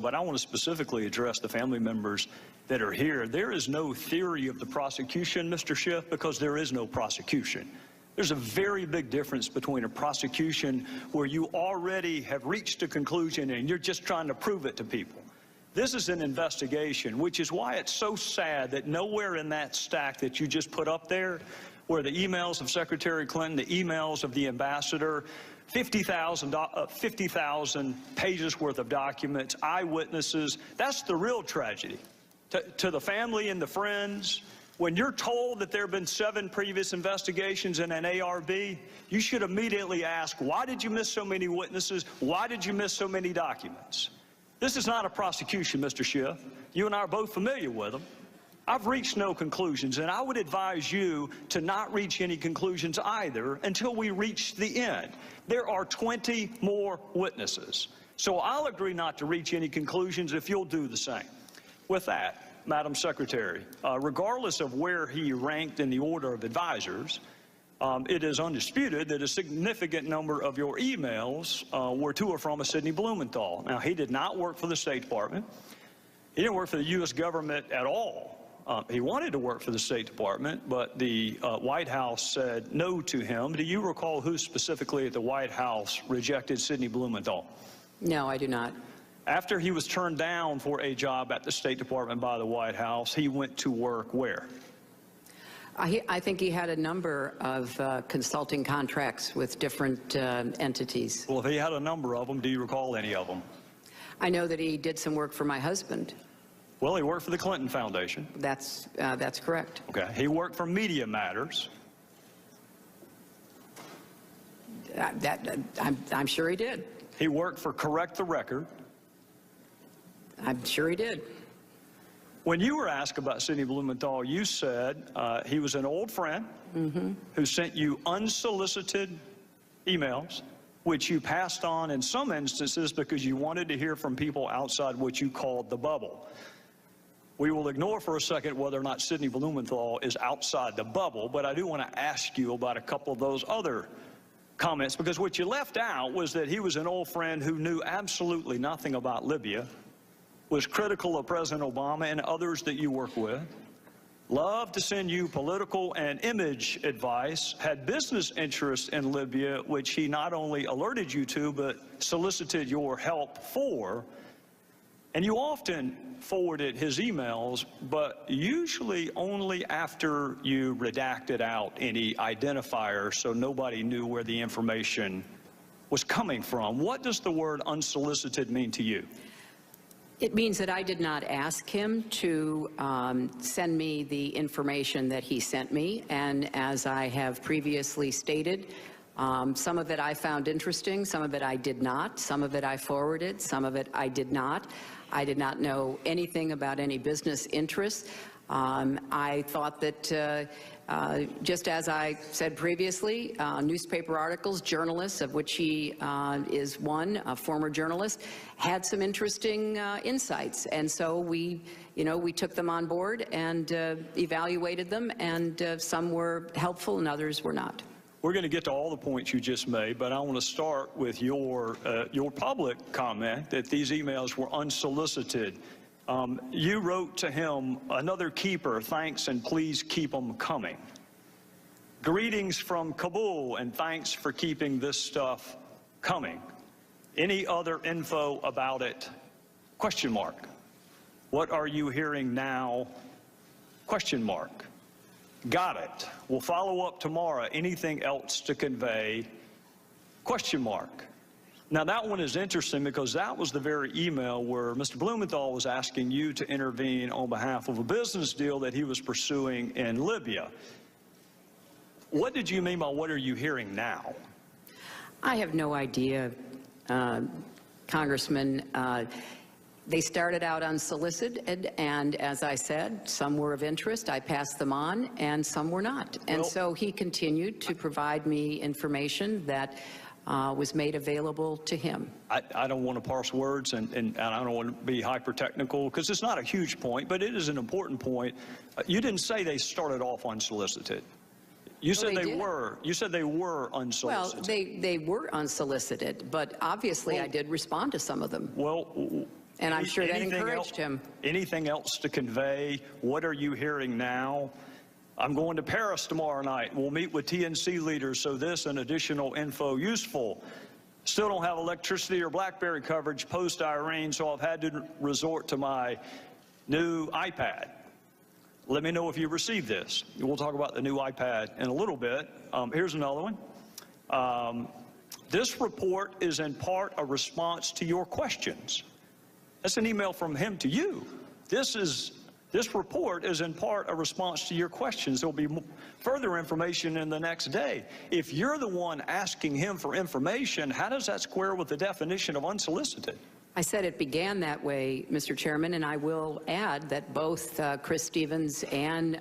But I want to specifically address the family members that are here. There is no theory of the prosecution, Mr. Schiff, because there is no prosecution. There's a very big difference between a prosecution where you already have reached a conclusion and you're just trying to prove it to people. This is an investigation, which is why it's so sad that nowhere in that stack that you just put up there, where the emails of Secretary Clinton, the emails of the ambassador, 50,000 pages worth of documents, eyewitnesses, that's the real tragedy. To the family and the friends, when you're told that there have been 7 previous investigations in an ARB, you should immediately ask, why did you miss so many witnesses? Why did you miss so many documents? This is not a prosecution, Mr. Schiff. You and I are both familiar with them. I've reached no conclusions, and I would advise you to not reach any conclusions either until we reach the end. There are 20 more witnesses. So I'll agree not to reach any conclusions if you'll do the same. With that, Madam Secretary, regardless of where he ranked in the order of advisors, it is undisputed that a significant number of your emails were to or from a Sidney Blumenthal. Now, he did not work for the State Department. He didn't work for the U.S. government at all. He wanted to work for the State Department, but the White House said no to him. Do you recall who specifically at the White House rejected Sidney Blumenthal? No, I do not. After he was turned down for a job at the State Department by the White House, he went to work where? I think he had a number of consulting contracts with different entities. Well, if he had a number of them, do you recall any of them? I know that he did some work for my husband. Well, he worked for the Clinton Foundation. That's correct. Okay. He worked for Media Matters. I'm sure he did. He worked for Correct the Record. I'm sure he did. When you were asked about Sidney Blumenthal, you said he was an old friend who sent you unsolicited emails, which you passed on in some instances because you wanted to hear from people outside what you called the bubble. We will ignore for a second whether or not Sidney Blumenthal is outside the bubble, but I do want to ask you about a couple of those other comments, because what you left out was that he was an old friend who knew absolutely nothing about Libya, was critical of President Obama and others that you work with, loved to send you political and image advice, had business interests in Libya, which he not only alerted you to, but solicited your help for. And you often forwarded his emails, but usually only after you redacted out any identifier so nobody knew where the information was coming from. What does the word unsolicited mean to you? It means that I did not ask him to send me the information that he sent me, and as I have previously stated, some of it I found interesting, some of it I did not, some of it I forwarded, some of it I did not. I did not know anything about any business interests. I thought that, just as I said previously, newspaper articles, journalists, of which he is one, a former journalist, had some interesting insights. And so we took them on board and evaluated them, and some were helpful and others were not. We're going to get to all the points you just made, but I want to start with your public comment that these emails were unsolicited. You wrote to him, "Another keeper, thanks and please keep them coming. Greetings from Kabul and thanks for keeping this stuff coming. Any other info about it? Question mark. What are you hearing now? Question mark. Got it. We'll follow up tomorrow. Anything else to convey? Question mark." Now, that one is interesting because that was the very email where Mr. Blumenthal was asking you to intervene on behalf of a business deal that he was pursuing in Libya. What did you mean by what are you hearing now? I have no idea, Congressman. They started out unsolicited, and as I said, some were of interest. I passed them on, and some were not. And so he continued to provide me information that was made available to him. I don't want to parse words, and I don't want to be hyper-technical, because it's not a huge point, but it is an important point. You didn't say they started off unsolicited. You said they were. You said they were unsolicited. Well, they were unsolicited, but obviously I did respond to some of them. Well, And I'm sure that Anything encouraged him. Anything else to convey? What are you hearing now? I'm going to Paris tomorrow night. We'll meet with TNC leaders, so this and additional info useful. Still don't have electricity or BlackBerry coverage post-Irene, so I've had to resort to my new iPad. Let me know if you received this. We'll talk about the new iPad in a little bit. Here's another one. This report is in part a response to your questions. That's an email from him to you. This report is in part a response to your questions. There'll be further information in the next day. If you're the one asking him for information, how does that square with the definition of unsolicited? I said it began that way, Mr. Chairman, and I will add that both Chris Stevens and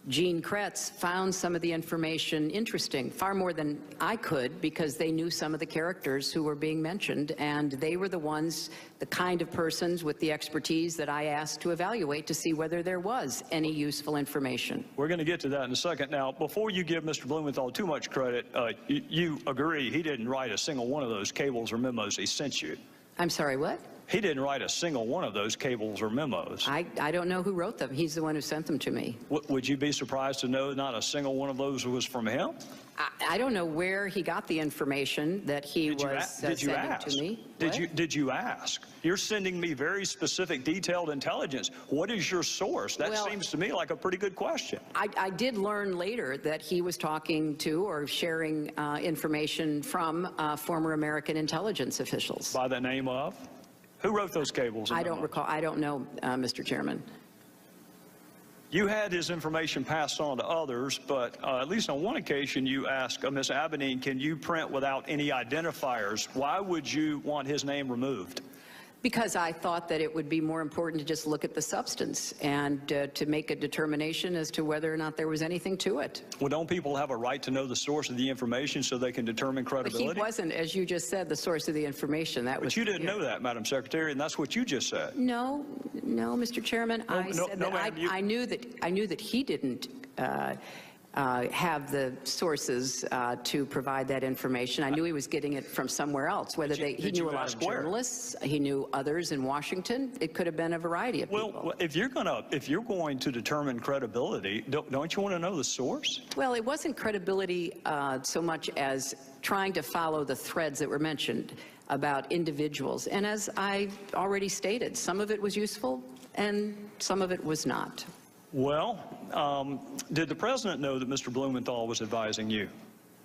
Gene Kretz found some of the information interesting, far more than I could, because they knew some of the characters who were being mentioned, and they were the ones, the kind of persons with the expertise that I asked to evaluate to see whether there was any useful information. We're going to get to that in a second. Now, before you give Mr. Blumenthal too much credit, you agree he didn't write a single one of those cables or memos he sent you. I'm sorry, what? He didn't write a single one of those cables or memos. I don't know who wrote them. He's the one who sent them to me. Would you be surprised to know not a single one of those was from him? I don't know where he got the information that he was sending to me. Did you ask? You're sending me very specific, detailed intelligence. What is your source? That seems to me like a pretty good question. I did learn later that he was talking to or sharing information from former American intelligence officials. By the name of? Who wrote those cables? I don't recall. I don't know, Mr. Chairman. You had his information passed on to others, but at least on one occasion you asked Ms. Abedine, can you print without any identifiers? Why would you want his name removed? Because I thought that it would be more important to just look at the substance and to make a determination as to whether or not there was anything to it. Well, don't people have a right to know the source of the information so they can determine credibility? But he wasn't, as you just said, the source of the information. But you didn't know that, Madam Secretary, and that's what you just said. No, Mr. Chairman. I said that I knew that he didn't have the sources to provide that information. I knew he was getting it from somewhere else. Whether he knew a lot of journalists, he knew others in Washington. It could have been a variety of people. Well, if you're going to determine credibility, don't you want to know the source? Well, it wasn't credibility so much as trying to follow the threads that were mentioned about individuals. And as I already stated, some of it was useful and some of it was not. Well, did the president know that Mr. Blumenthal was advising you?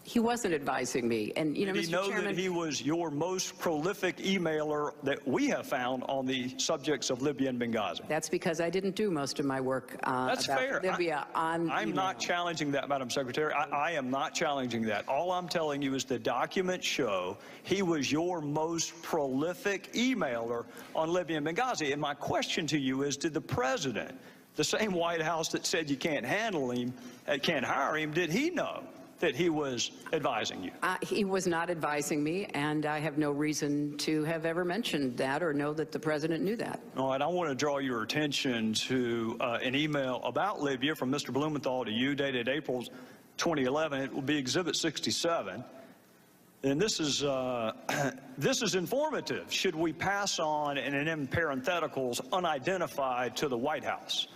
He wasn't advising me. And, you know, Did he know that he was your most prolific emailer that we have found on the subjects of Libya and Benghazi? That's because I didn't do most of my work That's about fair. Libya on I'm email. not challenging that, Madam Secretary. I am not challenging that. All I'm telling you is the documents show he was your most prolific emailer on Libya and Benghazi. And my question to you is, did the president, the same White House that said you can't handle him, can't hire him, did he know that he was advising you? He was not advising me, and I have no reason to have ever mentioned that or know that the president knew that. All right, I want to draw your attention to an email about Libya from Mr. Blumenthal to you, dated April 2011. It will be Exhibit 67. And this is informative. Should we pass on, and in parentheticals, unidentified to the White House?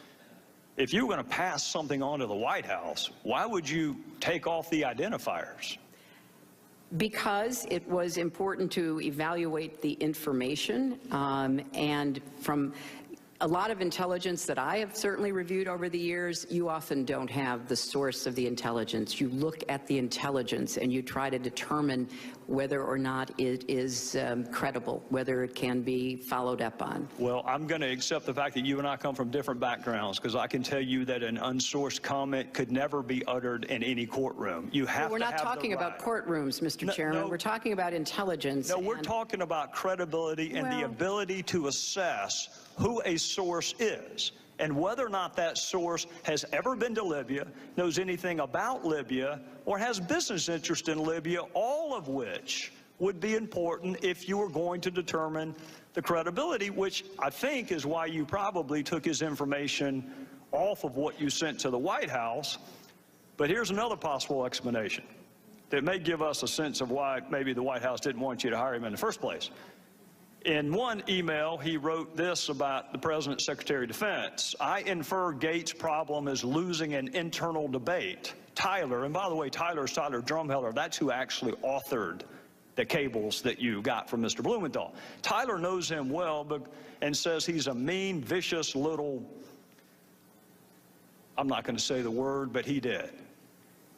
If you were going to pass something on to the White House, why would you take off the identifiers? Because it was important to evaluate the information, and from a lot of intelligence that I have certainly reviewed over the years, you often don't have the source of the intelligence. You look at the intelligence and you try to determine whether or not it is credible, whether it can be followed up on. Well, I'm going to accept the fact that you and I come from different backgrounds, because I can tell you that an unsourced comment could never be uttered in any courtroom. You have We're not talking about courtrooms, Mr. Chairman. No, we're talking about intelligence. No, we're talking about credibility and the ability to assess who a source is and whether or not that source has ever been to Libya, knows anything about Libya, or has business interest in Libya, all of which would be important if you were going to determine the credibility, which I think is why you probably took his information off of what you sent to the White House. But here's another possible explanation that may give us a sense of why maybe the White House didn't want you to hire him in the first place. In one email, he wrote this about the President's Secretary of Defense. I infer Gates' problem is losing an internal debate. Tyler, and by the way, Tyler is Tyler Drumheller. That's who actually authored the cables that you got from Mr. Blumenthal. Tyler knows him well and says he's a mean, vicious little, I'm not going to say the word, but he did.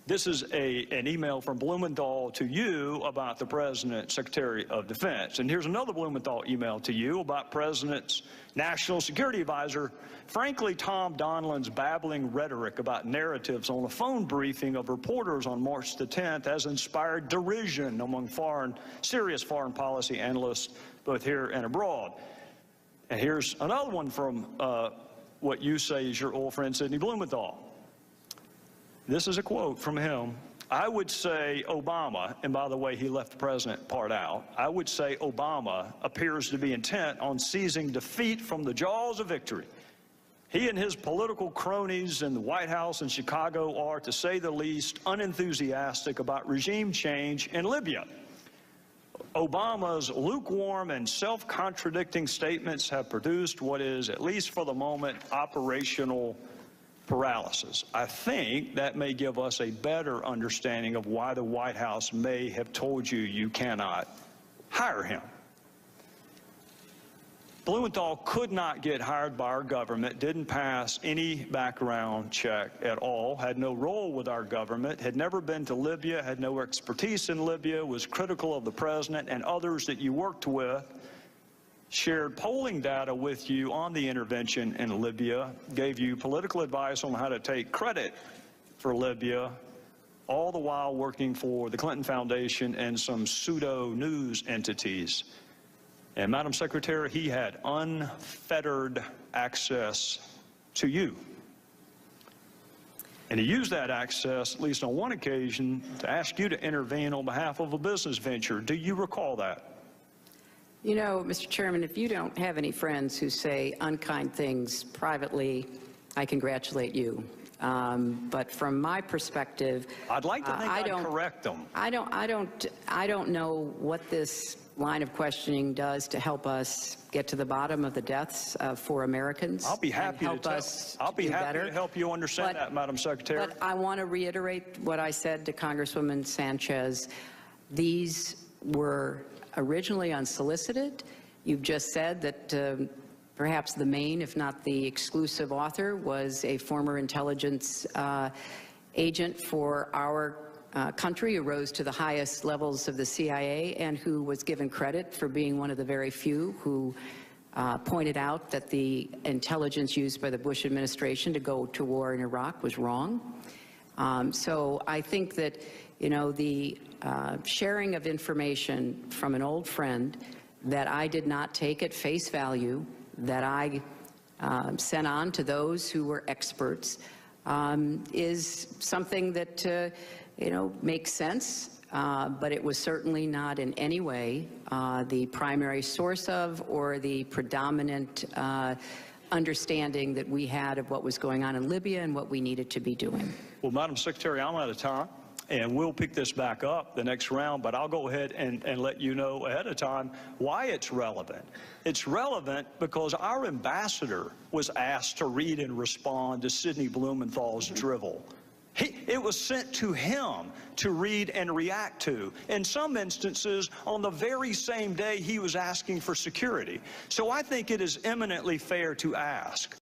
This is an email from Blumenthal to you about the President's Secretary of Defense. And here's another Blumenthal email to you about President's National Security Advisor. Frankly, Tom Donilon's babbling rhetoric about narratives on a phone briefing of reporters on March the 10th has inspired derision among serious foreign policy analysts, both here and abroad. And here's another one from what you say is your old friend, Sidney Blumenthal. This is a quote from him. I would say Obama, and by the way, he left the president part out, I would say Obama appears to be intent on seizing defeat from the jaws of victory. He and his political cronies in the White House in Chicago are, to say the least, unenthusiastic about regime change in Libya. Obama's lukewarm and self-contradicting statements have produced what is, at least for the moment, operational paralysis. I think that may give us a better understanding of why the White House may have told you you cannot hire him. Blumenthal could not get hired by our government, didn't pass any background check at all, had no role with our government, had never been to Libya, had no expertise in Libya, was critical of the president and others that you worked with, shared polling data with you on the intervention in Libya, gave you political advice on how to take credit for Libya, all the while working for the Clinton Foundation and some pseudo-news entities. And Madam Secretary, he had unfettered access to you. And he used that access, at least on one occasion, to ask you to intervene on behalf of a business venture. Do you recall that? You know, Mr. Chairman, if you don't have any friends who say unkind things privately, I congratulate you. But from my perspective, I'd like to think I'd correct them. I don't know what this line of questioning does to help us get to the bottom of the deaths of 4 Americans. I'll be happy to help you understand that, Madam Secretary. But I want to reiterate what I said to Congresswoman Sanchez. These were originally unsolicited. You've just said that perhaps the main, if not the exclusive author, was a former intelligence agent for our country who rose to the highest levels of the CIA and who was given credit for being one of the very few who pointed out that the intelligence used by the Bush administration to go to war in Iraq was wrong. So I think that, you know, the sharing of information from an old friend that I did not take at face value, that I sent on to those who were experts, is something that, you know, makes sense, but it was certainly not in any way the primary source of or the predominant understanding that we had of what was going on in Libya and what we needed to be doing. Well, Madam Secretary, I'm out of time, and we'll pick this back up the next round, but I'll go ahead and let you know ahead of time why it's relevant. It's relevant because our ambassador was asked to read and respond to Sidney Blumenthal's drivel. It was sent to him to read and react to. In some instances, on the very same day he was asking for security. So I think it is eminently fair to ask,